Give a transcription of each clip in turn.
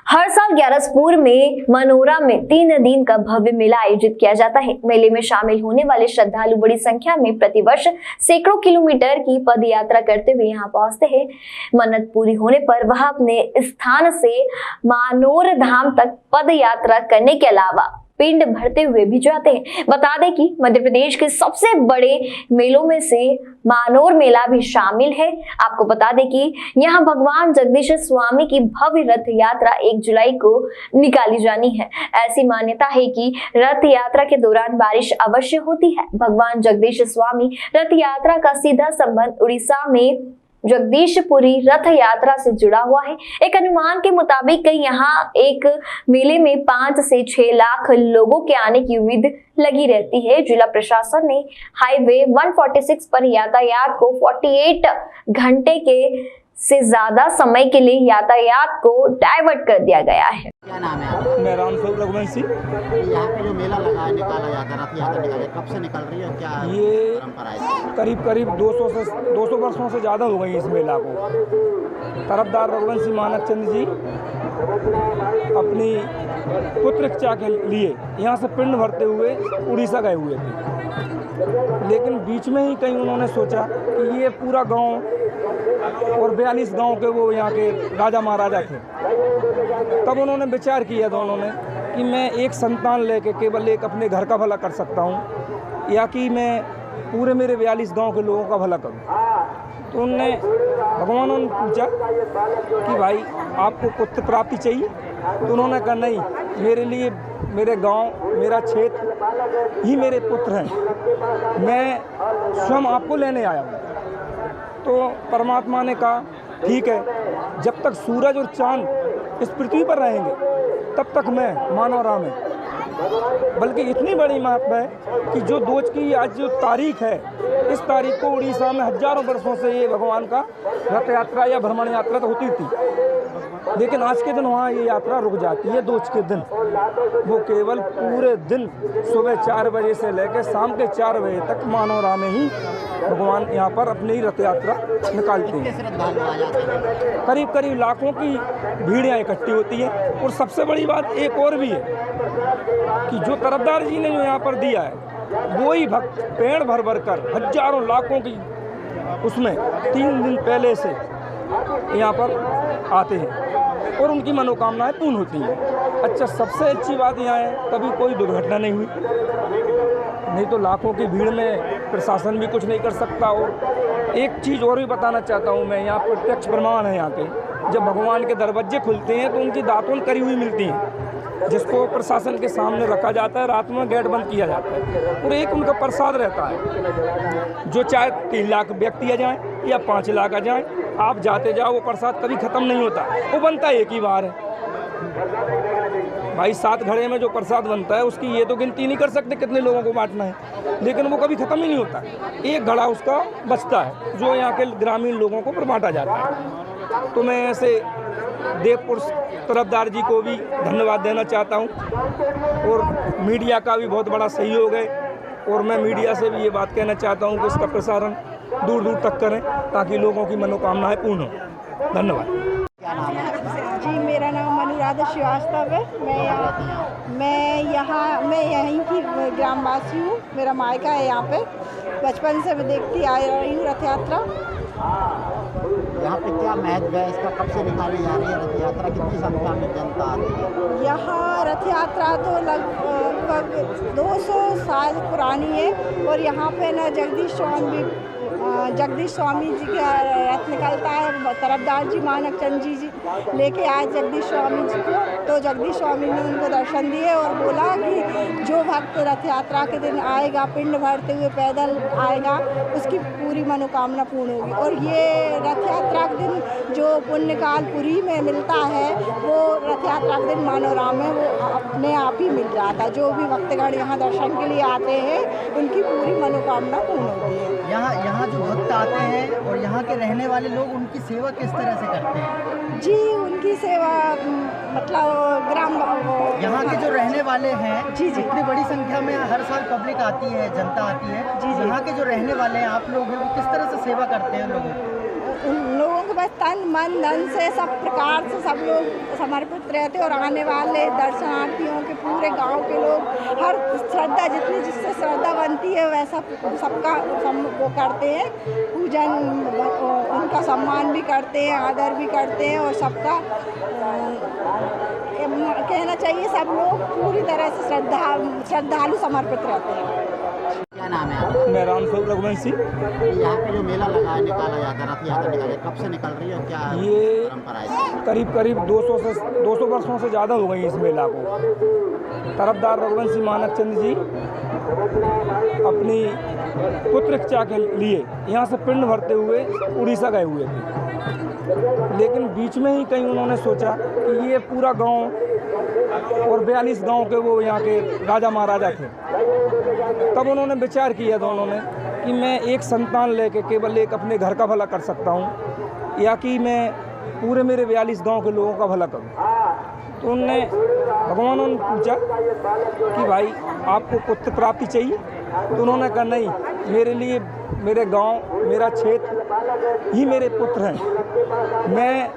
हर साल ग्यारसपुर में मनोरा में 3 दिन का भव्य मेला आयोजित किया जाता है। मेले में शामिल होने वाले श्रद्धालु बड़ी संख्या में प्रतिवर्ष सैकड़ों किलोमीटर की पद यात्रा करते हुए यहाँ पहुंचते हैं। मन्नत पूरी होने पर वह अपने स्थान से मानोर धाम तक पद यात्रा करने के अलावा पिंड भरते हुए भी जाते हैं। बता दें कि मध्य प्रदेश के सबसे बड़े मेलों में से मानोर मेला भी शामिल है। आपको बता दें कि यहाँ भगवान जगदीश स्वामी की भव्य रथ यात्रा 1 जुलाई को निकाली जानी है। ऐसी मान्यता है कि रथ यात्रा के दौरान बारिश अवश्य होती है। भगवान जगदीश स्वामी रथ यात्रा का सीधा संबंध उड़ीसा में जगदीशपुरी रथ यात्रा से जुड़ा हुआ है। एक अनुमान के मुताबिक यहाँ एक मेले में 5 से 6 लाख लोगों के आने की उम्मीद लगी रहती है। जिला प्रशासन ने हाईवे 146 पर यातायात को 48 घंटे के से ज्यादा समय के लिए यातायात को डाइवर्ट कर दिया गया है। क्या नाम है आपका? मैं रामस्वरूप रघुवंशी। यहाँ पे जो मेला लगा है, निकाला जाता है, रथ यात्रा निकाले, कब से निकल रही है और क्या ये परंपरा है? करीब 200 वर्षों से ज़्यादा हो गई इस मेला को। तरफदार रघुवंशी मानक चंद जी अपनी पुत्र इच्छा के लिए यहाँ से पिंड भरते हुए उड़ीसा गए हुए थे, लेकिन बीच में ही कहीं उन्होंने सोचा कि ये पूरा गांव और 42 गांव के वो यहाँ के राजा महाराजा थे। तब उन्होंने विचार किया दोनों ने कि मैं एक संतान लेके केवल एक अपने घर का भला कर सकता हूँ या कि मैं पूरे मेरे 42 गांव के लोगों का भला करूँ। तो उनने भगवानों ने पूछा कि भाई आपको पुत्र प्राप्ति चाहिए? तो उन्होंने कहा नहीं, मेरे लिए मेरे गांव, मेरा क्षेत्र ही मेरे पुत्र हैं, मैं स्वयं आपको लेने आया हूँ। तो परमात्मा ने कहा ठीक है, जब तक सूरज और चांद इस पृथ्वी पर रहेंगे तब तक मैं मानोरा में। बल्कि इतनी बड़ी महत्व है कि जो दोज की आज जो तारीख है, इस तारीख को उड़ीसा में हजारों वर्षों से ये भगवान का रथ यात्रा या भ्रमण यात्रा तो होती थी, लेकिन आज के दिन वहाँ ये यात्रा रुक जाती है। दोज के दिन वो केवल पूरे दिन सुबह 4 बजे से लेकर शाम के 4 बजे तक मानोरा में ही भगवान यहाँ पर अपनी रथ यात्रा निकालते हैं। श्रद्धालु आ जाते हैं? करीब लाखों की भीड़ यहाँ इकट्ठी होती है। और सबसे बड़ी बात एक और भी है कि जो तरफदार जी ने जो यहाँ पर दिया है, वो ही भक्त पेड़ भर कर हजारों लाखों की उसमें 3 दिन पहले से यहाँ पर आते हैं और उनकी मनोकामनाएं पूर्ण होती हैं। अच्छा, सबसे अच्छी बात यहाँ है कभी कोई दुर्घटना नहीं हुई, नहीं तो लाखों की भीड़ में प्रशासन भी कुछ नहीं कर सकता। और एक चीज़ और भी बताना चाहता हूँ मैं, यहाँ प्रत्यक्ष प्रमाण है यहाँ के, जब भगवान के दरवाजे खुलते हैं तो उनकी दातुन करी हुई मिलती हैं, जिसको प्रशासन के सामने रखा जाता है, रात में गेट बंद किया जाता है और एक उनका प्रसाद रहता है। जो चाहे 3 लाख व्यक्ति आ जाएँ या 5 लाख आ जाएँ, आप जाते जाओ, वो प्रसाद कभी ख़त्म नहीं होता, वो बनता एक ही बार है। भाई 7 घड़े में जो प्रसाद बनता है उसकी ये तो गिनती नहीं कर सकते कितने लोगों को बांटना है, लेकिन वो कभी ख़त्म ही नहीं होता। एक घड़ा उसका बचता है जो यहाँ के ग्रामीण लोगों को बांटा जाता है। तो मैं ऐसे देवपुर तरफदार जी को भी धन्यवाद देना चाहता हूँ और मीडिया का भी बहुत बड़ा सहयोग है। और मैं मीडिया से भी ये बात कहना चाहता हूँ कि इसका प्रसारण दूर तक करें ताकि लोगों की मनोकामनाएं पूर्ण हो। धन्यवाद। क्या नाम है आपका? जी, मेरा नाम अनुराधा श्रीवास्तव है। मैं यहीं की ग्रामवासी हूँ, मेरा मायका है यहाँ पे। बचपन से मैं देखती आ रही हूँ रथ यात्रा। यहाँ पे क्या महत्व है इसका? कब से निकाली जा रही है रथ यात्रा? कितनी संख्या में जनता आती है? यहाँ रथ यात्रा तो लगभग 200 साल पुरानी है और यहाँ पे ना जगदीश स्वामी जी का रथ निकलता है। तरफदार जी मानक चंद जी लेके आए जगदीश स्वामी जी को, तो जगदीश स्वामी ने उनको दर्शन दिए और बोला कि जो भक्त रथ यात्रा के दिन आएगा, पिंड भरते हुए पैदल आएगा, उसकी पूरी मनोकामना पूर्ण होगी। और ये रथ यात्रा के दिन जो पुण्यकाल पुरी में मिलता है, वो रथ यात्रा के दिन मानोरा में वो अपने आप ही मिल जाता है। जो भी भक्तगण यहाँ दर्शन के लिए आते हैं, उनकी पूरी मनोकामना पूर्ण होती है। यहाँ जो भक्त आते हैं और यहाँ के रहने वाले लोग उनकी सेवा किस तरह से करते हैं? जी उनकी सेवा मतलब ग्राम यहाँ के जो रहने वाले हैं जी जी इतनी बड़ी संख्या में हर साल पब्लिक आती है, जनता आती है जी जी यहाँ के जो रहने वाले हैं आप लोग हैं वो किस तरह से सेवा करते हैं लोगों की? उन लोगों के बस तन मन धन से सब प्रकार से सब लोग समर्पित रहते हैं और आने वाले दर्शनार्थियों के पूरे गांव के लोग हर श्रद्धा जितनी जिससे श्रद्धा बनती है वैसा सबका वो करते हैं, पूजन उनका सम्मान भी करते हैं, आदर भी करते हैं और सबका कहना चाहिए सब लोग पूरी तरह से श्रद्धालु समर्पित रहते हैं। क्या नाम है आपका? मैं रामस्वरूप रघुवंशी। यहाँ पे जो मेला लगा है, निकाला जाता है, रथ यात्रा निकाली है, कब से निकल रही है और क्या ये परंपरा है? करीब 200 वर्षों से ज़्यादा हो गई इस मेला को। तरफदार रघुवंशी मानक चंद जी अपनी पुत्र इच्छा के लिए यहाँ से पिंड भरते हुए उड़ीसा गए हुए थे, लेकिन बीच में ही कहीं उन्होंने सोचा कि ये पूरा गांव और 42 गांव के वो यहाँ के राजा महाराजा थे। तब उन्होंने विचार किया दोनों ने कि मैं एक संतान लेके केवल एक अपने घर का भला कर सकता हूँ या कि मैं पूरे मेरे 42 गांव के लोगों का भला करूँ। तो उनने भगवानों ने पूछा कि भाई आपको पुत्र प्राप्ति चाहिए? तो उन्होंने कहा नहीं, मेरे लिए मेरे गांव मेरा क्षेत्र ही मेरे पुत्र हैं, मैं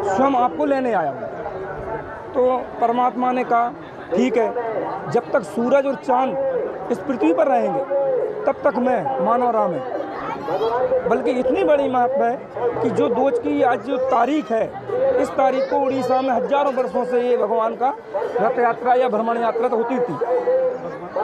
स्वयं आपको लेने आया हूँ। तो परमात्मा ने कहा ठीक है, जब तक सूरज और चांद इस पृथ्वी पर रहेंगे तब तक मैं मानव राम है। बल्कि इतनी बड़ी महत्व है कि जो दोज की आज जो तारीख है, इस तारीख को उड़ीसा में हजारों वर्षों से ये भगवान का रथ यात्रा या भ्रमण यात्रा तो होती थी,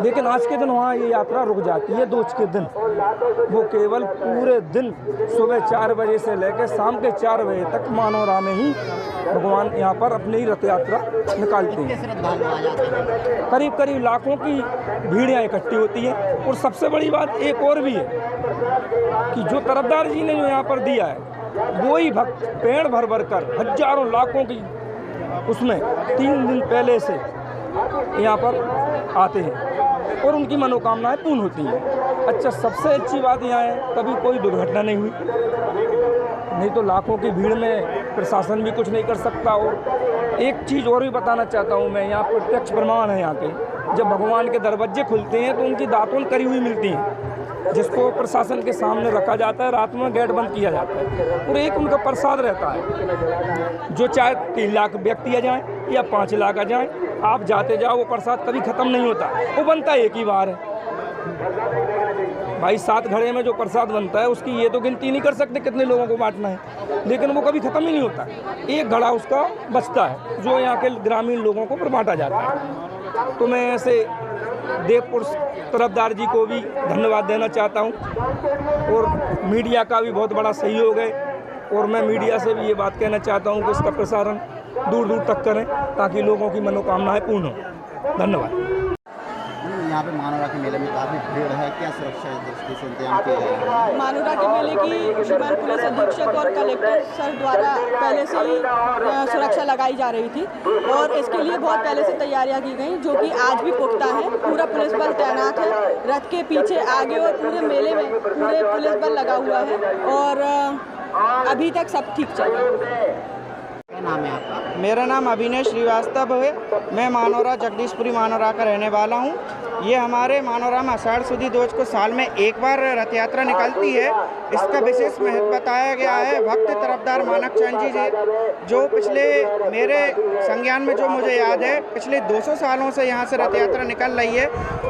लेकिन आज के दिन वहाँ ये यात्रा रुक जाती है। दोज के दिन वो केवल पूरे दिन सुबह 4 बजे से लेकर शाम के 4 बजे तक मानवरा में ही भगवान यहाँ पर अपनी रथ यात्रा निकालते हैं। श्रद्धालु आ जाते हैं। करीब लाखों की भीड़ यहाँ इकट्ठी होती है। और सबसे बड़ी बात एक और भी है कि जो तरफदार जी ने जो यहाँ पर दिया है वो ही भक्त पेड़ भर कर हजारों लाखों की उसमें 3 दिन पहले से यहाँ पर आते हैं और उनकी मनोकामनाएं पूर्ण होती हैं। अच्छा, सबसे अच्छी बात यहाँ है कभी कोई दुर्घटना नहीं हुई, नहीं तो लाखों की भीड़ में प्रशासन भी कुछ नहीं कर सकता। और एक चीज़ और भी बताना चाहता हूँ मैं, यहाँ प्रत्यक्ष प्रमाण है यहाँ के, जब भगवान के दरवाजे खुलते हैं तो उनकी दातुन करी हुई मिलती हैं, जिसको प्रशासन के सामने रखा जाता है, रात में गेट बंद किया जाता है और एक उनका प्रसाद रहता है। जो चाहे 3 लाख व्यक्ति आ जाएँ या 5 लाख आ जाएँ, आप जाते जाओ, वो प्रसाद कभी ख़त्म नहीं होता, वो बनता एक ही बार है। भाई 7 घड़े में जो प्रसाद बनता है उसकी ये तो गिनती नहीं कर सकते कितने लोगों को बांटना है, लेकिन वो कभी ख़त्म ही नहीं होता। एक घड़ा उसका बचता है जो यहाँ के ग्रामीण लोगों को बांटा जाता है। तो मैं ऐसे देवपुर तरफदार जी को भी धन्यवाद देना चाहता हूँ और मीडिया का भी बहुत बड़ा सहयोग है। और मैं मीडिया से भी ये बात कहना चाहता हूँ कि इसका प्रसारण दूर तक करें ताकि लोगों की मनोकामनाएं पूर्ण हो। धन्यवाद। यहाँ पे मानवरा के मेले में काफ़ी भीड़ है, क्या सुरक्षा दृष्टि से इंतजाम किया है? मानवरा के मेले की श्रीमान पुलिस अधीक्षक और कलेक्टर सर द्वारा पहले से ही सुरक्षा लगाई जा रही थी और इसके लिए बहुत पहले से तैयारियां की गई, जो कि आज भी पुख्ता है। पूरा पुलिस बल तैनात है, रथ के पीछे आगे और पूरे मेले में पूरे पुलिस बल लगा हुआ है और अभी तक सब ठीक चल रहा है। क्या नाम है आपका? मेरा नाम अभिनय श्रीवास्तव है। मैं मानोरा जगदीशपुरी मानोरा का रहने वाला हूँ। ये हमारे मानोरा में आषाढ़ सुदी दोज को साल में एक बार रथ यात्रा निकलती है। इसका विशेष महत्व बताया गया है भक्त तरफदार मानक चंद जी जो पिछले मेरे संज्ञान में जो मुझे याद है पिछले 200 सालों से यहाँ से रथ यात्रा निकल रही है।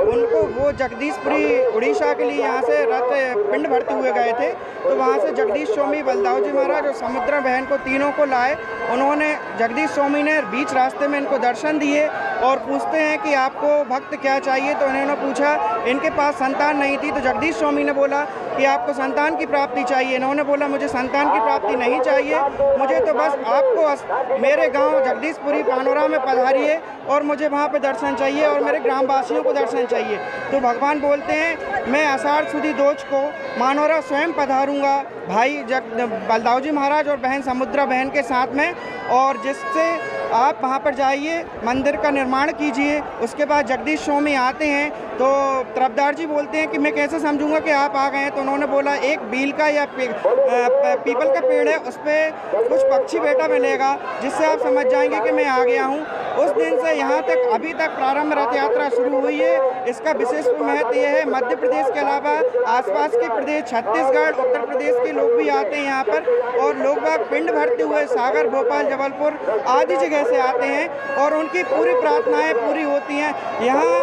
उनको वो जगदीशपुरी उड़ीसा के लिए यहाँ से रथ पिंड भरते हुए गए थे, तो वहाँ से जगदीश स्वामी बलदाऊ जी महाराज और समुद्रा बहन को तीनों को लाए। उन्होंने जगदीश स्वामी ने बीच रास्ते में इनको दर्शन दिए और पूछते हैं कि आपको भक्त क्या चाहिए, तो इन्होंने पूछा, इनके पास संतान नहीं थी, तो जगदीश स्वामी ने बोला कि आपको संतान की प्राप्ति चाहिए। इन्होंने बोला मुझे संतान की प्राप्ति नहीं चाहिए, मुझे तो बस आपको मेरे गांव जगदीशपुरी मानोरा में पधारिए और मुझे वहां पे दर्शन चाहिए और मेरे ग्रामवासियों को दर्शन चाहिए। तो भगवान बोलते हैं मैं आषाढ़ सुदी दोज को मानोरा स्वयं पधारूंगा भाई बलदाऊ जी महाराज और बहन समुद्रा बहन के साथ में, और जिससे आप वहाँ पर जाइए, मंदिर का निर्माण कीजिए। उसके बाद जगदीश स्वामी आते हैं तो तरफदार जी बोलते हैं कि मैं कैसे समझूंगा कि आप आ गए हैं। तो उन्होंने बोला एक बील का या पीपल का पेड़ है, उस पर कुछ पक्षी बेटा मिलेगा, जिससे आप समझ जाएंगे कि मैं आ गया हूँ। उस दिन से यहाँ तक अभी तक प्रारंभ रथ यात्रा शुरू हुई है। इसका विशेष महत्व ये है, मध्य प्रदेश के अलावा आसपास के प्रदेश छत्तीसगढ़, उत्तर प्रदेश के लोग भी आते हैं यहाँ पर, और लोग बाग पिंड भरते हुए सागर, भोपाल, जबलपुर आदि जगह से आते हैं और उनकी पूरी प्रार्थनाएं पूरी होती हैं। यहाँ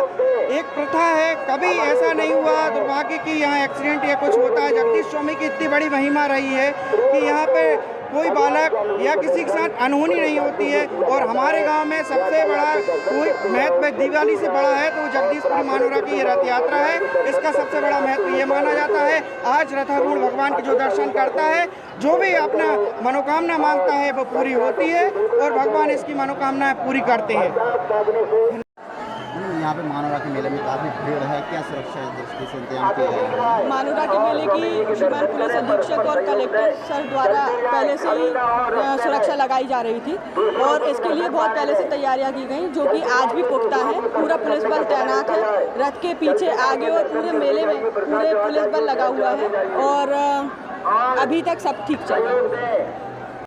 एक प्रथा है, कभी ऐसा नहीं हुआ दुर्भाग्य कि यहाँ एक्सीडेंट या कुछ होता है। जगदीश स्वामी की इतनी बड़ी महिमा रही है कि यहाँ पे कोई बालक या किसी के साथ अनहोनी नहीं होती है। और हमारे गांव में सबसे बड़ा कोई महत्व दिवाली से बड़ा है तो जगदीशपुरी मानोरा की ये रथ यात्रा है। इसका सबसे बड़ा महत्व ये माना जाता है, आज रथारूढ़ भगवान के जो दर्शन करता है, जो भी अपना मनोकामना मांगता है वो पूरी होती है और भगवान इसकी मनोकामनाएं पूरी करते हैं। यहाँ पे मानोरा के मेले में काफ़ी भीड़ है, क्या सुरक्षा दृष्टि से इंतजाम किया गया है? मानोरा के मेले की श्रीमान पुलिस अधीक्षक और कलेक्टर सर द्वारा पहले से ही सुरक्षा लगाई जा रही थी और इसके लिए बहुत पहले से तैयारियां की गई, जो कि आज भी पुख्ता है। पूरा पुलिस बल तैनात है, रथ के पीछे, आगे और पूरे मेले में पूरे पुलिस बल लगा हुआ है और अभी तक सब ठीक चल रहा है।